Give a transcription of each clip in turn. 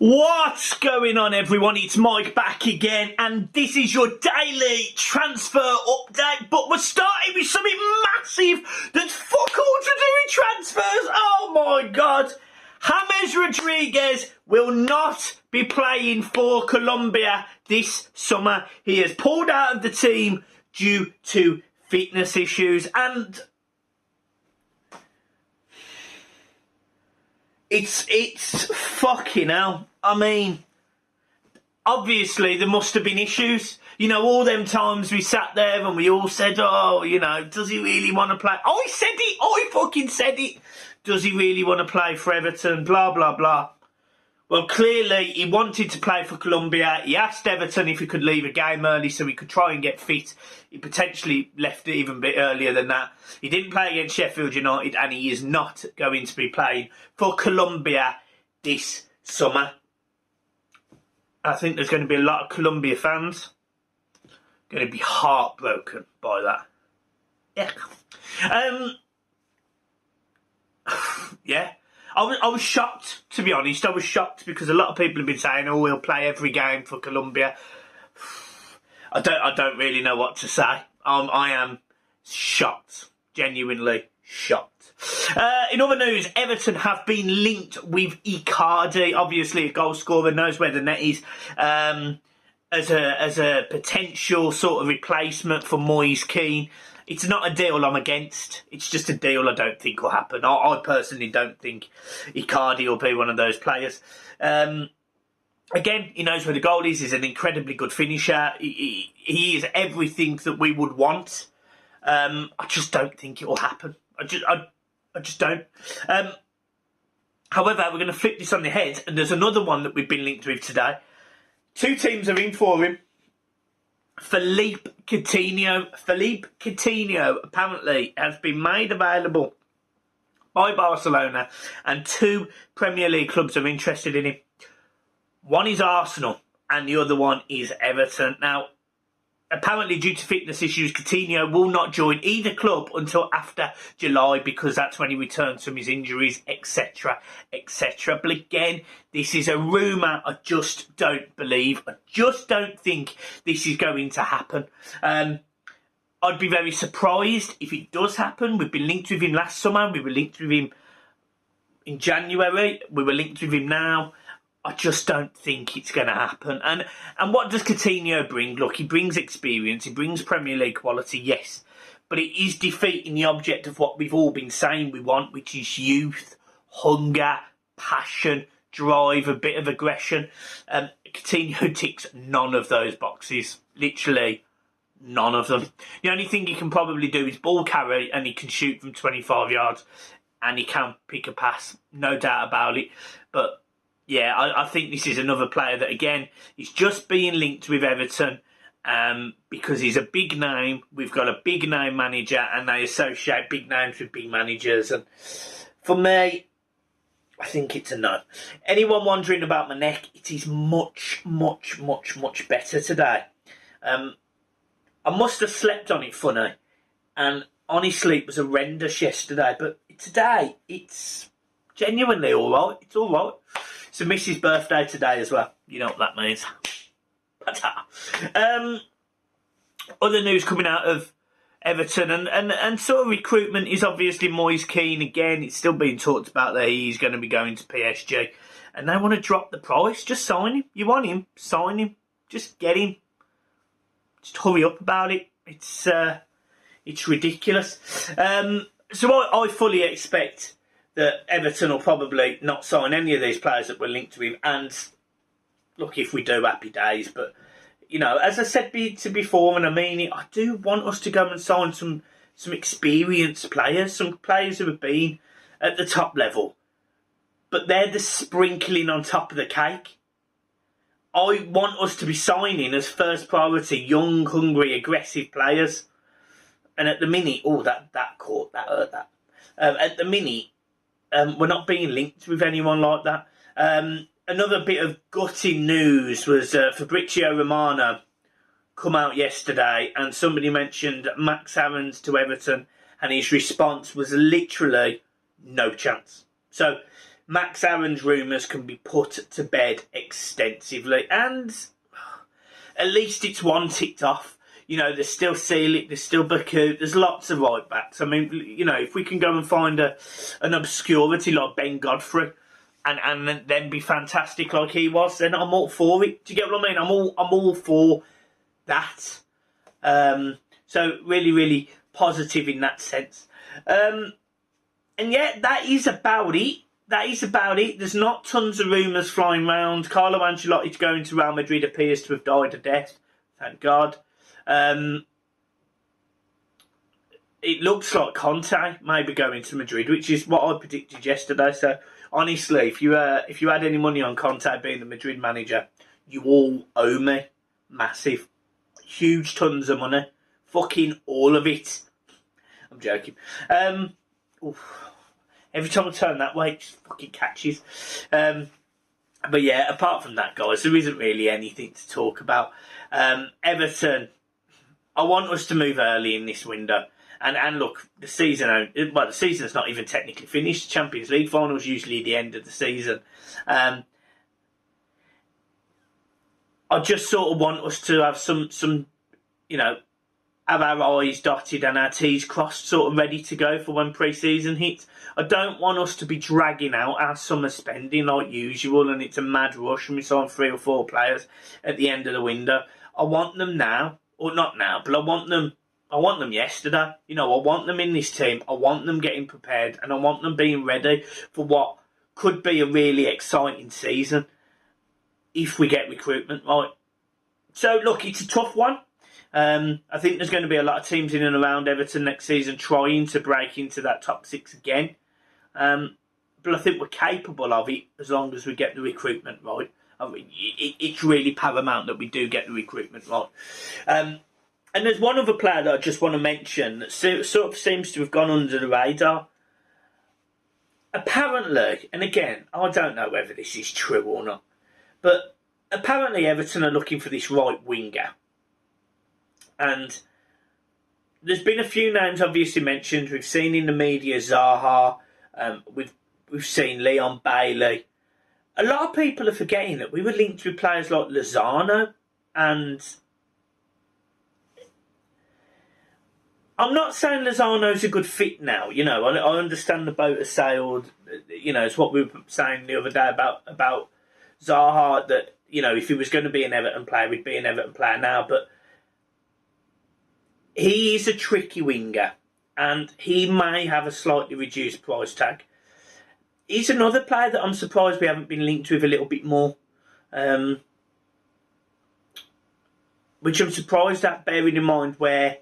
What's going on, everyone? It's Mike back again, and this is your daily transfer update. But we're starting with something massive that's fuck all to do with transfers. Oh my god. James Rodriguez will not be playing for Colombia this summer. He has pulled out of the team due to fitness issues, and it's fucking hell. I mean, obviously there must have been issues. You know, all them times we sat there and we all said, oh, you know, does he really want to play? I said it. I fucking said it. Does he really want to play for Everton? Blah, blah, blah. Well, clearly he wanted to play for Colombia. He asked Everton if he could leave a game early so he could try and get fit. He potentially left it even a bit earlier than that. He didn't play against Sheffield United, and he is not going to be playing for Colombia this summer. I think there's going to be a lot of Colombia fans going to be heartbroken by that. Yeah. Yeah. I was shocked, to be honest. I was shocked because a lot of people have been saying, oh, we'll play every game for Colombia. I don't really know what to say. I am shocked. Genuinely shocked. In other news, Everton have been linked with Icardi, obviously a goal scorer, knows where the net is, as a potential sort of replacement for Boyz Keane. It's not a deal I'm against. It's just a deal I don't think will happen. I personally don't think Icardi will be one of those players. Again, he knows where the goal is. He's an incredibly good finisher. He is everything that we would want. I just don't think it will happen. I just don't. However, we're going to flip this on the head, and there's another one that we've been linked with today. Two teams are in for him. Philippe Coutinho apparently has been made available by Barcelona, and two Premier League clubs are interested in him. One is Arsenal and the other one is Everton. Now, apparently due to fitness issues, Coutinho will not join either club until after July because that's when he returns from his injuries, etc, etc. But again, this is a rumour I just don't believe. I just don't think this is going to happen. I'd be very surprised if it does happen. We've been linked with him last summer. We were linked with him in January. We were linked with him now. I just don't think it's going to happen. And what does Coutinho bring? Look, he brings experience. He brings Premier League quality, yes. But it is defeating the object of what we've all been saying we want, which is youth, hunger, passion, drive, a bit of aggression. Coutinho ticks none of those boxes. Literally none of them. The only thing he can probably do is ball carry, and he can shoot from 25 yards. And he can pick a pass, no doubt about it. But yeah, I think this is another player that, again, is just being linked with Everton because he's a big name. We've got a big name manager, and they associate big names with big managers. And for me, I think it's a no. Anyone wondering about my neck, it is much, much, much, much better today. I must have slept on it funny, and honestly, it was horrendous yesterday. But today, it's genuinely all right. It's all right. It's a Missy's birthday today as well. You know what that means. Other news coming out of Everton and sort of recruitment is obviously Boyz Keane. Again, it's still being talked about that he's going to be going to PSG. And they want to drop the price. Just sign him. You want him? Sign him. Just get him. Just hurry up about it. It's ridiculous. So I fully expect that Everton will probably not sign any of these players that we're linked to him. And look, if we do, happy days. But, you know, as I said before, and I mean it, I do want us to go and sign some experienced players, some players who have been at the top level. But they're the sprinkling on top of the cake. I want us to be signing as first priority young, hungry, aggressive players. And at the minute, oh, that caught, that hurt that. At the minute, we're not being linked with anyone like that. Another bit of gutting news was Fabrizio Romano come out yesterday, and somebody mentioned Max Aarons to Everton, and his response was literally no chance. So Max Aaron's rumours can be put to bed extensively, and at least it's one ticked off. You know, there's still Seelick, there's still Baku, there's lots of right backs. I mean, you know, if we can go and find an obscurity like Ben Godfrey and then be fantastic like he was, then I'm all for it. Do you get what I mean? I'm all for that. So really, really positive in that sense. And yeah, that is about it. There's not tons of rumours flying around. Carlo Ancelotti going to Real Madrid appears to have died a death. Thank God. It looks like Conte maybe going to Madrid, which is what I predicted yesterday. So honestly, if you had any money on Conte being the Madrid manager, you all owe me massive, huge tons of money, fucking all of it. I'm joking. Every time I turn that way, it just fucking catches. But yeah, apart from that, guys, there isn't really anything to talk about. Everton, I want us to move early in this window. And look, the season's not even technically finished. Champions League finals usually the end of the season. I just sort of want us to have some, you know, have our I's dotted and our T's crossed, sort of ready to go for when pre-season hits. I don't want us to be dragging out our summer spending like usual, and it's a mad rush and we sign 3 or 4 players at the end of the window. I want them now, or not now, but I want them yesterday. You know, I want them in this team. I want them getting prepared, and I want them being ready for what could be a really exciting season if we get recruitment right. So look, it's a tough one. I think there's going to be a lot of teams in and around Everton next season trying to break into that top 6 again. But I think we're capable of it as long as we get the recruitment right. I mean, it's really paramount that we do get the recruitment right. And there's one other player that I just want to mention that sort of seems to have gone under the radar. Apparently, and again, I don't know whether this is true or not, but apparently Everton are looking for this right winger. And there's been a few names obviously mentioned. We've seen in the media Zaha. We've seen Leon Bailey. A lot of people are forgetting that we were linked with players like Lozano. And I'm not saying Lozano's a good fit now. You know, I understand the boat has sailed. You know, it's what we were saying the other day about Zaha, that, you know, if he was going to be an Everton player, he'd be an Everton player now. But he is a tricky winger, and he may have a slightly reduced price tag. He's another player that I'm surprised we haven't been linked with a little bit more, which I'm surprised at, bearing in mind where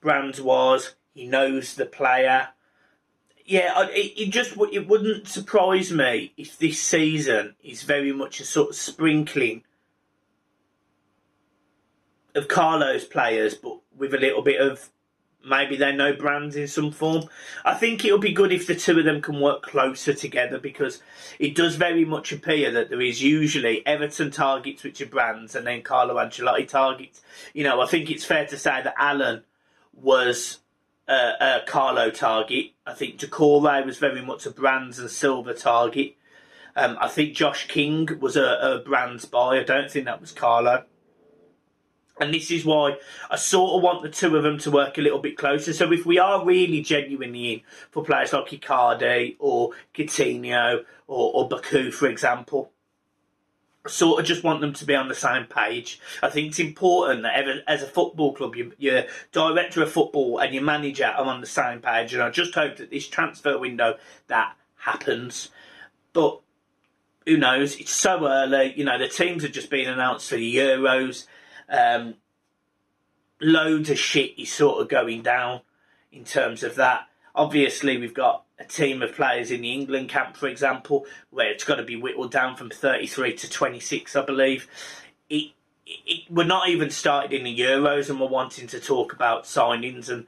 Brands was. He knows the player. Yeah, it wouldn't surprise me if this season is very much a sort of sprinkling of Carlo's players, but with a little bit of, maybe they know Brands in some form. I think it'll be good if the two of them can work closer together, because it does very much appear that there is usually Everton targets which are Brands and then Carlo Ancelotti targets. You know, I think it's fair to say that Alan was a Carlo target. I think Decore was very much a Brands and Silva target. I think Josh King was a Brands buy. I don't think that was Carlo. And this is why I sort of want the two of them to work a little bit closer. So if we are really genuinely in for players like Icardi or Coutinho or Baku, for example, I sort of just want them to be on the same page. I think it's important that as a football club, your director of football and your manager are on the same page. And I just hope that this transfer window, that happens. But who knows? It's so early. You know, the teams have just been announced for the Euros. Loads of shit is sort of going down in terms of that. Obviously, we've got a team of players in the England camp, for example, where it's got to be whittled down from 33 to 26, I believe. We're not even started in the Euros and we're wanting to talk about signings. And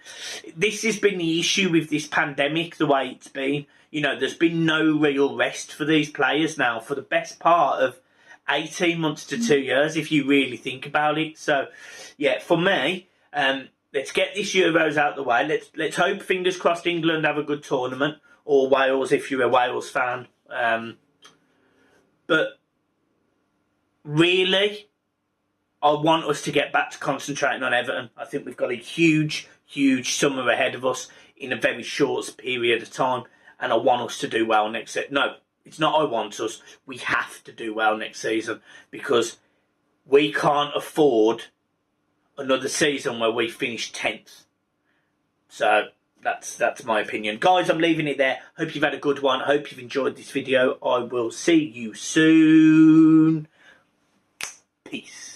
this has been the issue with this pandemic, the way it's been. You know, there's been no real rest for these players now for the best part of 18 months to 2 years, if you really think about it. So, yeah, for me, let's get this Euros out the way. Let's hope, fingers crossed, England have a good tournament, or Wales if you're a Wales fan. But really, I want us to get back to concentrating on Everton. I think we've got a huge, huge summer ahead of us in a very short period of time, and I want us to do well next season. No, it's not I want us. We have to do well next season, because we can't afford another season where we finish 10th. So that's my opinion. Guys, I'm leaving it there. Hope you've had a good one. Hope you've enjoyed this video. I will see you soon. Peace.